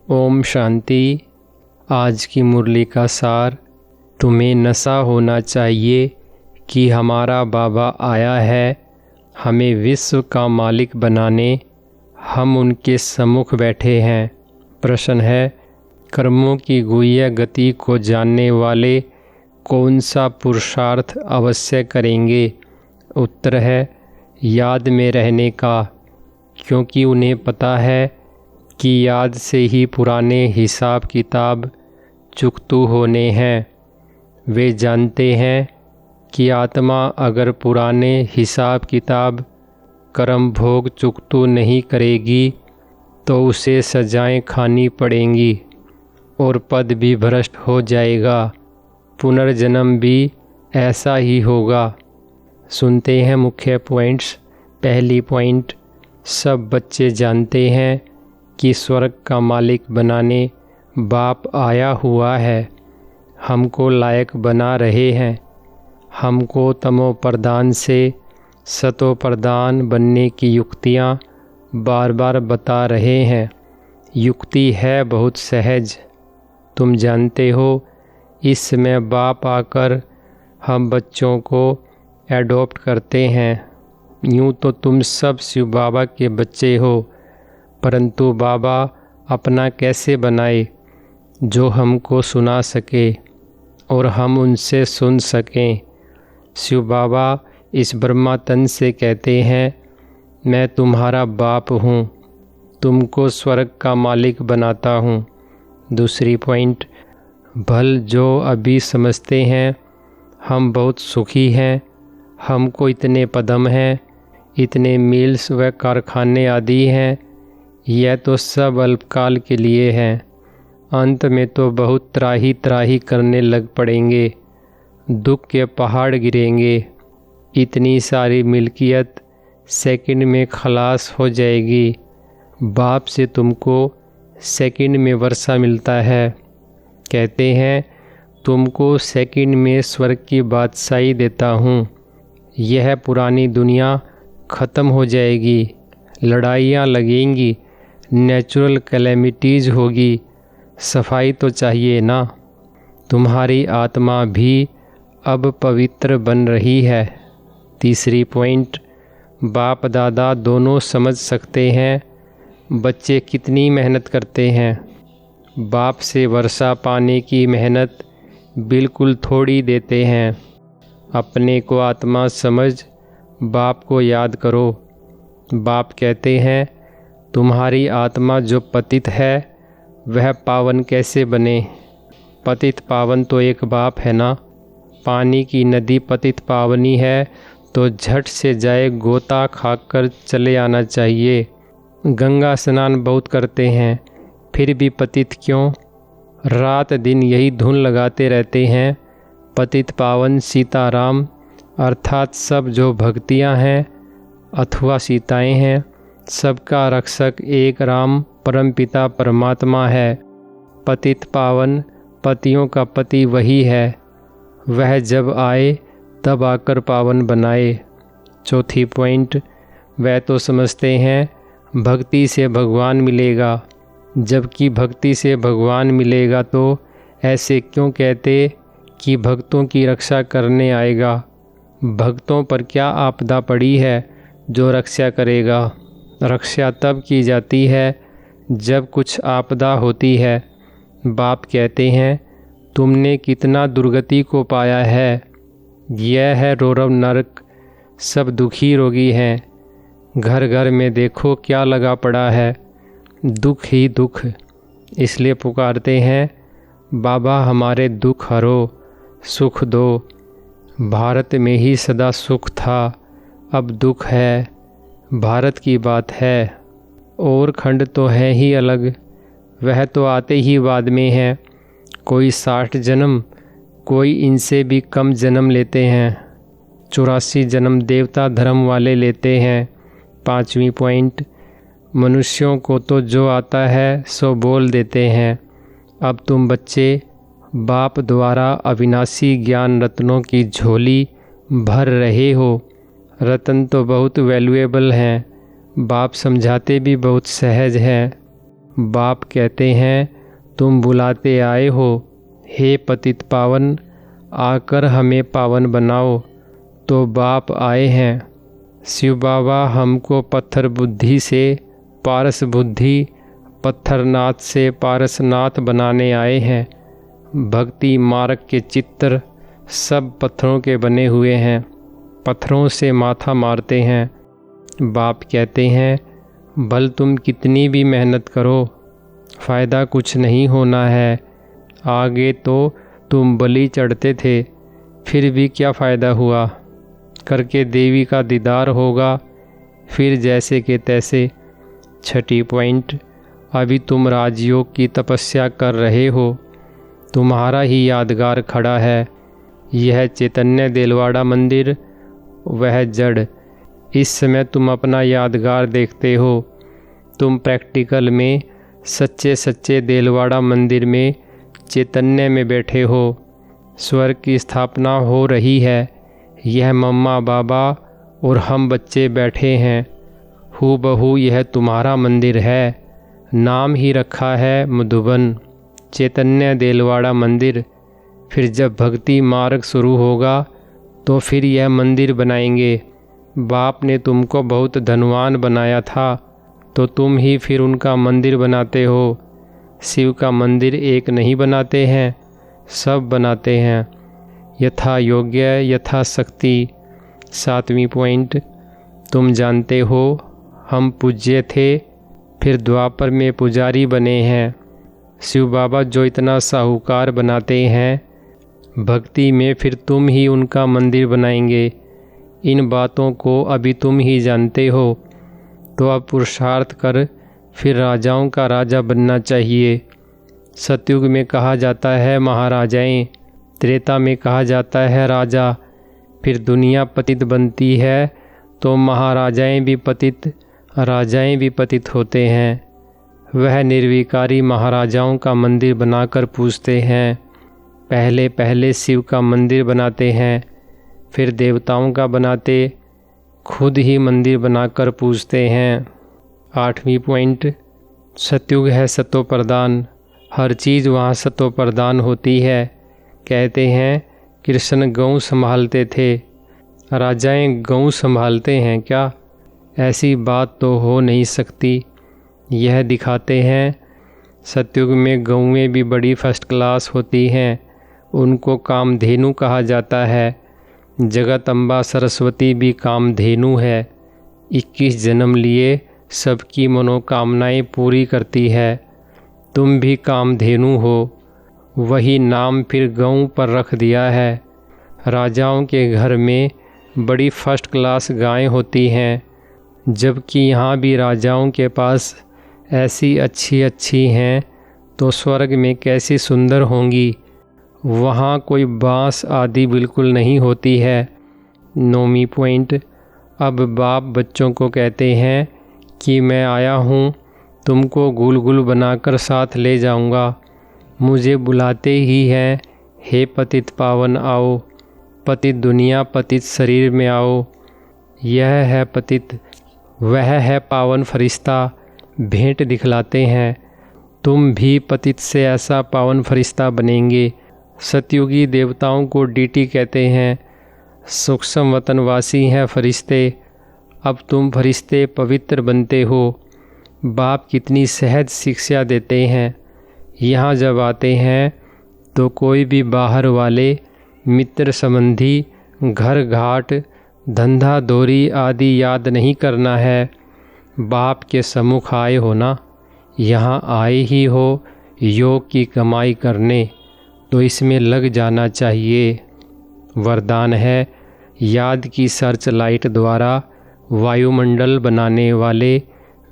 ओम शांति। आज की मुरली का सार, तुम्हें नशा होना चाहिए कि हमारा बाबा आया है हमें विश्व का मालिक बनाने, हम उनके सम्मुख बैठे हैं। प्रश्न है, कर्मों की गुह्य गति को जानने वाले कौन सा पुरुषार्थ अवश्य करेंगे? उत्तर है, याद में रहने का, क्योंकि उन्हें पता है कि याद से ही पुराने हिसाब किताब चुकतू होने हैं। वे जानते हैं कि आत्मा अगर पुराने हिसाब किताब कर्म भोग चुकतू नहीं करेगी तो उसे सजाएं खानी पड़ेंगी और पद भी भ्रष्ट हो जाएगा, पुनर्जन्म भी ऐसा ही होगा। सुनते हैं मुख्य पॉइंट्स। पहली पॉइंट, सब बच्चे जानते हैं कि स्वर्ग का मालिक बनाने बाप आया हुआ है, हमको लायक बना रहे हैं। हमको तमो प्रधान से सतो प्रधान बनने की युक्तियाँ बार बार बता रहे हैं। युक्ति है बहुत सहज, तुम जानते हो। इस समय बाप आकर हम बच्चों को एडॉप्ट करते हैं। यूँ तो तुम सब शिव बाबा के बच्चे हो, परंतु बाबा अपना कैसे बनाए जो हमको सुना सके और हम उनसे सुन सकें। शिव बाबा इस ब्रह्मा तन से कहते हैं, मैं तुम्हारा बाप हूँ, तुमको स्वर्ग का मालिक बनाता हूँ। दूसरी पॉइंट, भल जो अभी समझते हैं हम बहुत सुखी हैं, हमको इतने पदम हैं, इतने मिल्स व कारखाने आदि हैं, यह तो सब अल्पकाल के लिए हैं। अंत में तो बहुत त्राही त्राही करने लग पड़ेंगे, दुख के पहाड़ गिरेंगे। इतनी सारी मिल्कियत सेकंड में खलास हो जाएगी। बाप से तुमको सेकंड में वर्षा मिलता है। कहते हैं, तुमको सेकंड में स्वर्ग की बादशाही देता हूँ। यह पुरानी दुनिया ख़त्म हो जाएगी, लड़ाइयाँ लगेंगी, नेचुरल कैलेमिटीज़ होगी, सफाई तो चाहिए ना। तुम्हारी आत्मा भी अब पवित्र बन रही है। तीसरी पॉइंट, बाप दादा दोनों समझ सकते हैं बच्चे कितनी मेहनत करते हैं। बाप से वर्षा पाने की मेहनत बिल्कुल थोड़ी देते हैं। अपने को आत्मा समझ बाप को याद करो। बाप कहते हैं, तुम्हारी आत्मा जो पतित है वह पावन कैसे बने? पतित पावन तो एक बाप है ना। पानी की नदी पतित पावनी है तो झट से जाए गोता खाकर चले आना चाहिए। गंगा स्नान बहुत करते हैं, फिर भी पतित क्यों? रात दिन यही धुन लगाते रहते हैं। पतित पावन सीताराम अर्थात सब जो भक्तियाँ हैं अथवा सीताएँ हैं, सबका रक्षक एक राम परमपिता परमात्मा है। पतित पावन पतियों का पति वही है, वह जब आए तब आकर पावन बनाए। चौथी पॉइंट, वह तो समझते हैं भक्ति से भगवान मिलेगा, जबकि भक्ति से भगवान मिलेगा तो ऐसे क्यों कहते कि भक्तों की रक्षा करने आएगा? भक्तों पर क्या आपदा पड़ी है जो रक्षा करेगा? रक्षा तब की जाती है जब कुछ आपदा होती है। बाप कहते हैं, तुमने कितना दुर्गति को पाया है। यह है रौरव नरक, सब दुखी रोगी हैं। घर घर में देखो क्या लगा पड़ा है, दुख ही दुख। इसलिए पुकारते हैं, बाबा हमारे दुख हरो, सुख दो। भारत में ही सदा सुख था, अब दुख है। भारत की बात है, और खंड तो है ही अलग, वह तो आते ही बाद में है। कोई 60 जन्म, कोई इनसे भी कम जन्म लेते हैं। 84 जन्म देवता धर्म वाले लेते हैं। 5वीं पॉइंट, मनुष्यों को तो जो आता है सो बोल देते हैं। अब तुम बच्चे बाप द्वारा अविनाशी ज्ञान रत्नों की झोली भर रहे हो। रत्न तो बहुत वैल्यूएबल हैं, बाप समझाते भी बहुत सहज हैं। बाप कहते हैं, तुम बुलाते आए हो, हे पतित पावन, आकर हमें पावन बनाओ। तो बाप आए हैं। शिव बाबा हमको पत्थर बुद्धि से पारस बुद्धि, पत्थरनाथ से पारसनाथ बनाने आए हैं। भक्ति मार्ग के चित्र सब पत्थरों के बने हुए हैं, पत्थरों से माथा मारते हैं। बाप कहते हैं, भल तुम कितनी भी मेहनत करो, फ़ायदा कुछ नहीं होना है। आगे तो तुम बलि चढ़ते थे, फिर भी क्या फ़ायदा हुआ। करके देवी का दीदार होगा, फिर जैसे के तैसे। छठी पॉइंट, अभी तुम राजयोग की तपस्या कर रहे हो, तुम्हारा ही यादगार खड़ा है। यह चैतन्य देलवाड़ा मंदिर, वह जड़। इस समय तुम अपना यादगार देखते हो। तुम प्रैक्टिकल में सच्चे सच्चे देलवाड़ा मंदिर में चैतन्य में बैठे हो। स्वर्ग की स्थापना हो रही है। यह मम्मा बाबा और हम बच्चे बैठे हैं। हूबहू यह तुम्हारा मंदिर है। नाम ही रखा है मधुबन, चैतन्य देलवाड़ा मंदिर। फिर जब भक्ति मार्ग शुरू होगा तो फिर यह मंदिर बनाएंगे। बाप ने तुमको बहुत धनवान बनाया था, तो तुम ही फिर उनका मंदिर बनाते हो। शिव का मंदिर एक नहीं बनाते हैं, सब बनाते हैं। यथा योग्य यथा शक्ति। 7वीं पॉइंट, तुम जानते हो हम पूज्य थे, फिर द्वापर में पुजारी बने हैं। शिव बाबा जो इतना साहूकार बनाते हैं, भक्ति में फिर तुम ही उनका मंदिर बनाएंगे। इन बातों को अभी तुम ही जानते हो, तो अब पुरुषार्थ कर फिर राजाओं का राजा बनना चाहिए। सतयुग में कहा जाता है महाराजाएं, त्रेता में कहा जाता है राजा। फिर दुनिया पतित बनती है तो महाराजाएं भी पतित, राजाएं भी पतित होते हैं। वह निर्विकारी महाराजाओं का मंदिर बनाकर पूजते हैं। पहले पहले शिव का मंदिर बनाते हैं, फिर देवताओं का बनाते, खुद ही मंदिर बनाकर पूजते हैं। 8वीं पॉइंट, सतयुग है सतो प्रधान। हर चीज़ वहाँ सतो प्रधान होती है। कहते हैं कृष्ण गऊ संभालते थे, राजाएं गऊ संभालते हैं क्या? ऐसी बात तो हो नहीं सकती। यह दिखाते हैं सतयुग में गऊएं भी बड़ी फर्स्ट क्लास होती हैं। उनको कामधेनु कहा जाता है। जगत अम्बा सरस्वती भी कामधेनु है। 21 जन्म लिए सबकी मनोकामनाएं पूरी करती है। तुम भी कामधेनु हो, वही नाम फिर गऊ पर रख दिया है। राजाओं के घर में बड़ी फर्स्ट क्लास गायें होती हैं, जबकि यहाँ भी राजाओं के पास ऐसी अच्छी अच्छी हैं तो स्वर्ग में कैसी सुंदर होंगी। वहाँ कोई बांस आदि बिल्कुल नहीं होती है। 9वीं पॉइंट, अब बाप बच्चों को कहते हैं कि मैं आया हूँ, तुमको गुलगुल बनाकर साथ ले जाऊँगा। मुझे बुलाते ही हैं, हे पतित पावन आओ, पतित दुनिया पतित शरीर में आओ। यह है पतित, वह है पावन फरिश्ता, भेंट दिखलाते हैं। तुम भी पतित से ऐसा पावन फरिश्ता बनेंगे। सतयुगी देवताओं को डीटी कहते हैं। सूक्ष्म वतनवासी हैं फरिश्ते। अब तुम फरिश्ते पवित्र बनते हो। बाप कितनी सहज शिक्षा देते हैं। यहाँ जब आते हैं तो कोई भी बाहर वाले मित्र संबंधी, घर घाट, धंधा दौरी आदि याद नहीं करना है। बाप के सम्मुख आए हो ना, यहाँ आए ही हो योग की कमाई करने, तो इसमें लग जाना चाहिए। वरदान है, याद की सर्च लाइट द्वारा वायुमंडल बनाने वाले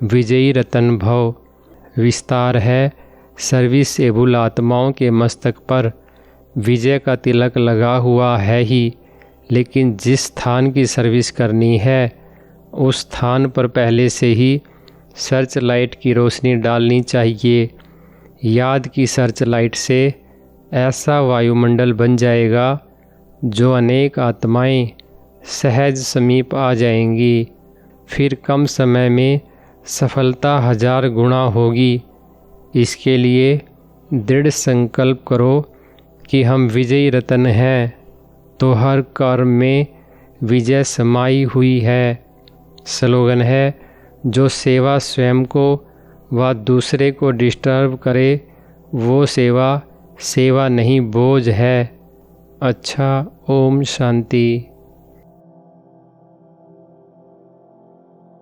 विजयी रतन भव। विस्तार है, सर्विस एबुल आत्माओं के मस्तक पर विजय का तिलक लगा हुआ है ही, लेकिन जिस स्थान की सर्विस करनी है उस स्थान पर पहले से ही सर्च लाइट की रोशनी डालनी चाहिए। याद की सर्च लाइट से ऐसा वायुमंडल बन जाएगा जो अनेक आत्माएं सहज समीप आ जाएंगी। फिर कम समय में सफलता 1000 गुना होगी। इसके लिए दृढ़ संकल्प करो कि हम विजयी रत्न हैं, तो हर कर्म में विजय समाई हुई है। स्लोगन है, जो सेवा स्वयं को व दूसरे को डिस्टर्ब करे वो सेवा नहीं बोझ है। अच्छा, ओम शांति।